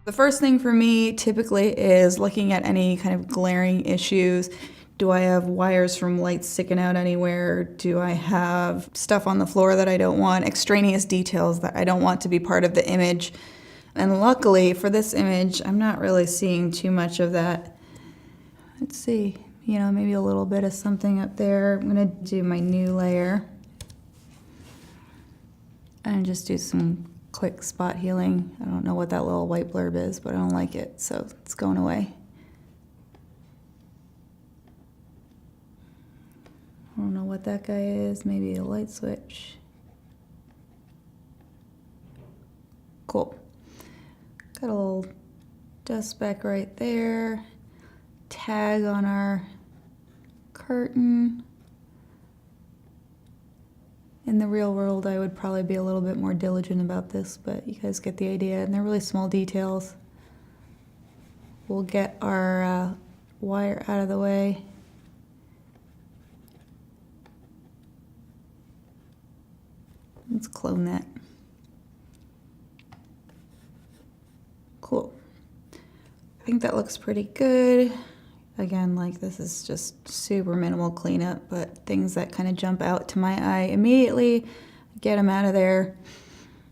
The first thing for me typically is looking at any kind of glaring issues. Do I have wires from lights sticking out anywhere? Do I have stuff on the floor that I don't want? Extraneous details that I don't want to be part of the image. And luckily for this image, I'm not really seeing too much of that. Let's see, maybe a little bit of something up there. I'm gonna do my new layer and just do some quick spot healing. I don't know what that little white blurb is, but I don't like it, so it's going away. I don't know what that guy is, maybe a light switch. Cool. Got a little dust speck right there. Tag on our curtain. In the real world, I would probably be a little bit more diligent about this, but you guys get the idea, and they're really small details. We'll get our wire out of the way. Let's clone that. Cool. I think that looks pretty good. Again, like this is just super minimal cleanup, but things that kind of jump out to my eye immediately, get them out of there.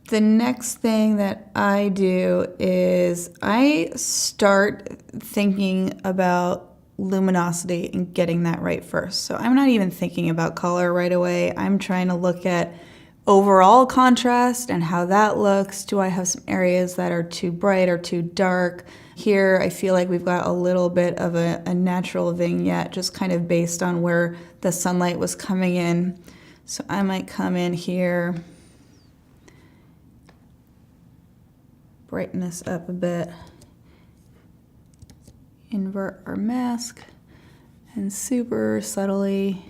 The next thing that I do is I start thinking about luminosity and getting that right first. So I'm not even thinking about color right away. I'm trying to look at overall contrast and how that looks. Do I have some areas that are too bright or too dark? Here, I feel like we've got a little bit of a natural vignette, just kind of based on where the sunlight was coming in. So I might come in here, brighten this up a bit, invert our mask, and super subtly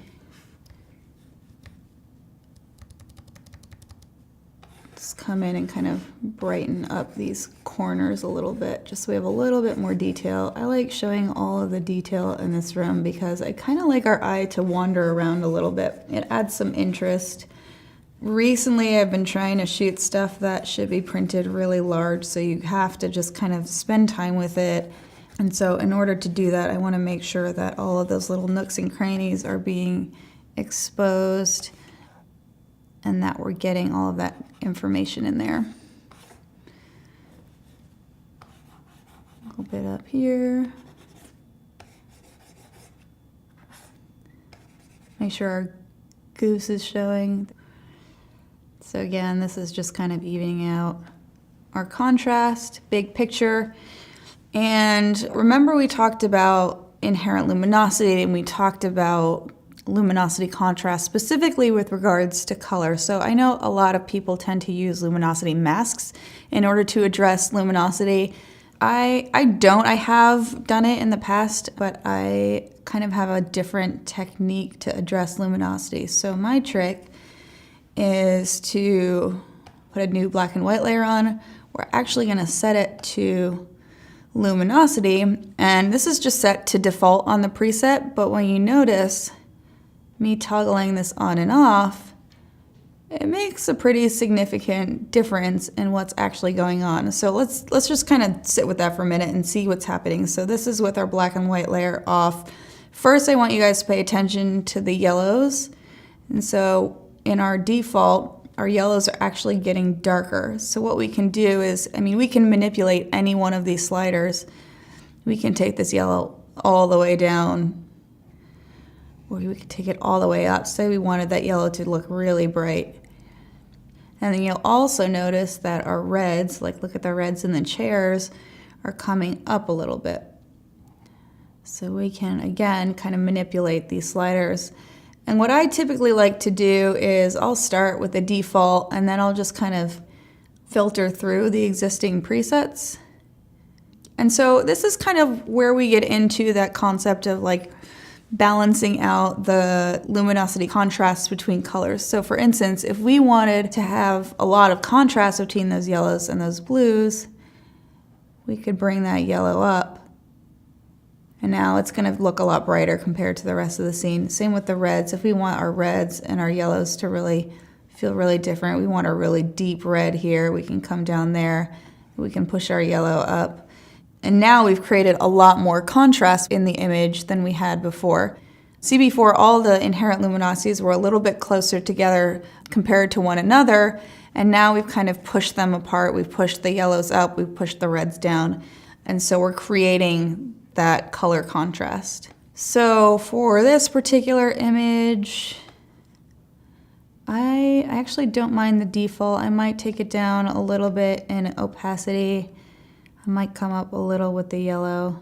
come in and kind of brighten up these corners a little bit, just so we have a little bit more detail. I like showing all of the detail in this room because I kind of like our eye to wander around a little bit. It adds some interest. Recently, I've been trying to shoot stuff that should be printed really large, so you have to just kind of spend time with it. And so in order to do that, I want to make sure that all of those little nooks and crannies are being exposed and that we're getting all of that information in there. A little bit up here. Make sure our goose is showing. So again, this is just kind of evening out our contrast, big picture. And remember we talked about inherent luminosity and we talked about luminosity contrast specifically with regards to color. So I know a lot of people tend to use luminosity masks in order to address luminosity. I don't. I have done it in the past, but I kind of have a different technique to address luminosity. So my trick is to put a new black and white layer on. We're actually going to set it to luminosity, and this is just set to default on the preset, but when you notice me toggling this on and off, it makes a pretty significant difference in what's actually going on. So let's just kind of sit with that for a minute and see what's happening. So this is with our black and white layer off. First, I want you guys to pay attention to the yellows. And so in our default, our yellows are actually getting darker. So what we can do is, we can manipulate any one of these sliders. We can take this yellow all the way down, or we could take it all the way up. Say we wanted that yellow to look really bright. And then you'll also notice that our reds, like look at the reds in the chairs, are coming up a little bit. So we can, again, kind of manipulate these sliders. And what I typically like to do is I'll start with the default and then I'll just kind of filter through the existing presets. And so this is kind of where we get into that concept of like balancing out the luminosity contrast between colors. So for instance, if we wanted to have a lot of contrast between those yellows and those blues, we could bring that yellow up. And now it's going to look a lot brighter compared to the rest of the scene. Same with the reds. If we want our reds and our yellows to really feel really different, we want a really deep red here, we can come down there We can push our yellow up. And now we've created a lot more contrast in the image than we had before. See, before all the inherent luminosities were a little bit closer together compared to one another, and now we've kind of pushed them apart. We've pushed the yellows up, we've pushed the reds down, and so we're creating that color contrast. So for this particular image, I actually don't mind the default. I might take it down a little bit in opacity. I might come up a little with the yellow.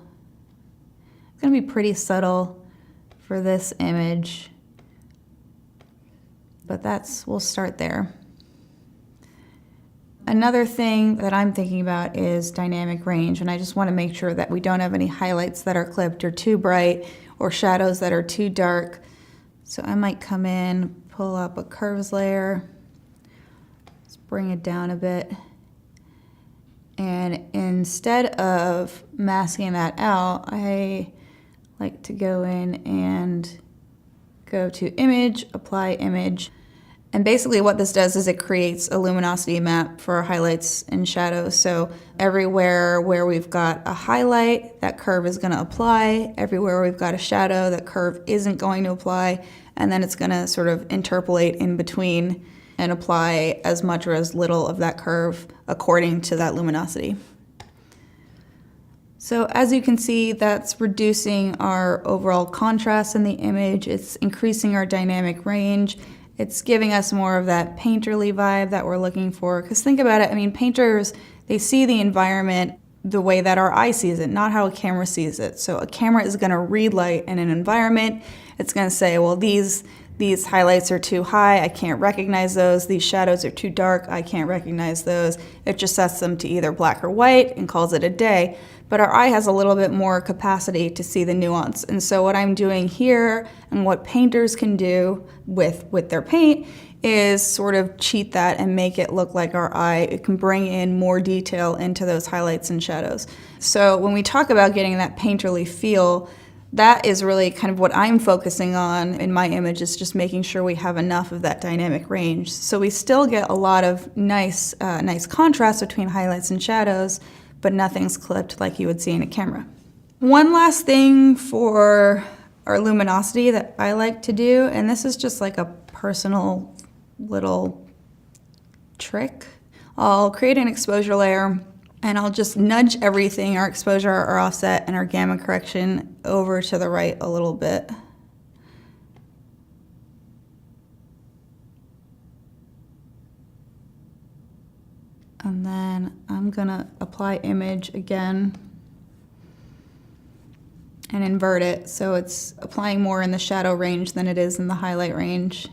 It's gonna be pretty subtle for this image, but we'll start there. Another thing that I'm thinking about is dynamic range, and I just want to make sure that we don't have any highlights that are clipped or too bright or shadows that are too dark. So I might come in, pull up a curves layer, let's bring it down a bit, and instead of masking that out, I like to go in and go to image, apply image. And basically what this does is it creates a luminosity map for our highlights and shadows. So everywhere where we've got a highlight, that curve is gonna apply. Everywhere we've got a shadow, that curve isn't going to apply. And then it's gonna sort of interpolate in between and apply as much or as little of that curve according to that luminosity. So as you can see, that's reducing our overall contrast in the image. It's increasing our dynamic range. It's giving us more of that painterly vibe that we're looking for. Because think about it, I mean, painters, they see the environment the way that our eye sees it, not how a camera sees it. So a camera is gonna read light in an environment. It's gonna say, well, these highlights are too high, I can't recognize those. These shadows are too dark, I can't recognize those. It just sets them to either black or white and calls it a day. But our eye has a little bit more capacity to see the nuance. And so what I'm doing here and what painters can do with their paint is sort of cheat that and make it look like our eye. It can bring in more detail into those highlights and shadows. So when we talk about getting that painterly feel, that is really kind of what I'm focusing on in my image, is just making sure we have enough of that dynamic range. So we still get a lot of nice contrast between highlights and shadows, but nothing's clipped like you would see in a camera. One last thing for our luminosity that I like to do, and this is just like a personal little trick. I'll create an exposure layer and I'll just nudge everything, our exposure, our offset, and our gamma correction over to the right a little bit. And then I'm gonna apply image again and invert it so it's applying more in the shadow range than it is in the highlight range.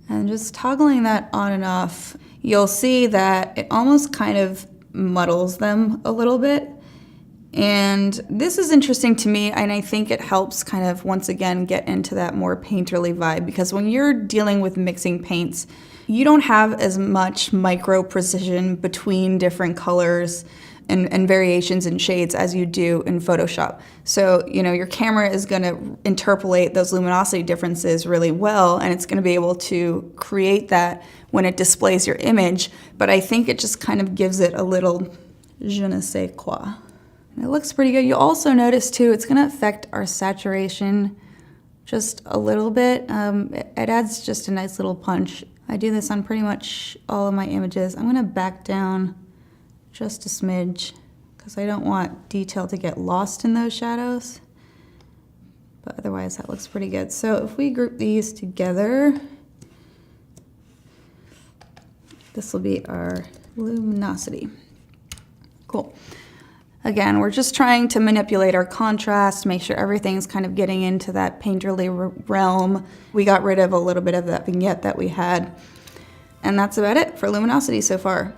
And just toggling that on and off, you'll see that it almost kind of muddles them a little bit. And this is interesting to me, and I think it helps kind of, once again, get into that more painterly vibe, because when you're dealing with mixing paints, you don't have as much micro precision between different colors and variations in shades as you do in Photoshop. So, you know, your camera is gonna interpolate those luminosity differences really well, and it's gonna be able to create that when it displays your image, but I think it just kind of gives it a little je ne sais quoi. It looks pretty good. You'll also notice too, it's gonna affect our saturation just a little bit. It adds just a nice little punch. I do this on pretty much all of my images. I'm gonna back down just a smidge because I don't want detail to get lost in those shadows. But otherwise that looks pretty good. So if we group these together, this will be our luminosity. Cool. Again, we're just trying to manipulate our contrast, make sure everything's kind of getting into that painterly realm. We got rid of a little bit of that vignette that we had. And that's about it for luminosity so far.